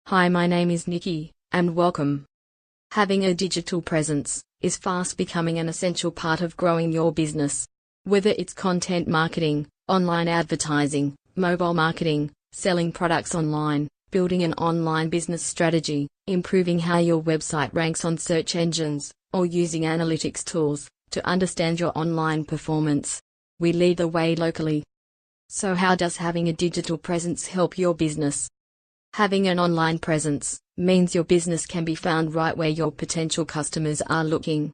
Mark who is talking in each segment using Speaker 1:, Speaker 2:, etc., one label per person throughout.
Speaker 1: Hi, my name is Nikki, and welcome. Having a digital presence is fast becoming an essential part of growing your business. Whether it's content marketing, online advertising, mobile marketing, selling products online, building an online business strategy, improving how your website ranks on search engines, or using analytics tools to understand your online performance, we lead the way locally. So how does having a digital presence help your business? Having an online presence means your business can be found right where your potential customers are looking.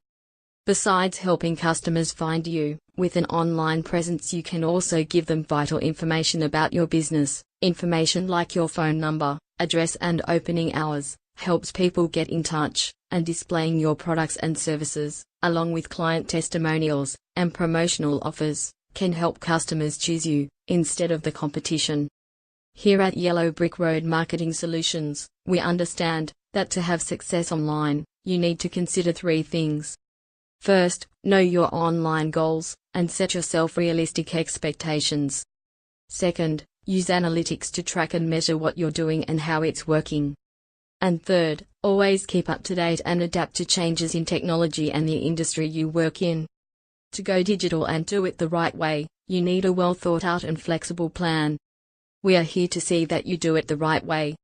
Speaker 1: Besides helping customers find you, with an online presence you can also give them vital information about your business. Information like your phone number, address and opening hours, helps people get in touch, and displaying your products and services, along with client testimonials and promotional offers, can help customers choose you instead of the competition. Here at Yellow Brick Road Marketing Solutions, we understand that to have success online, you need to consider three things. First, know your online goals and set yourself realistic expectations. Second, use analytics to track and measure what you're doing and how it's working. And third, always keep up to date and adapt to changes in technology and the industry you work in. To go digital and do it the right way, you need a well thought out and flexible plan. We are here to see that you do it the right way,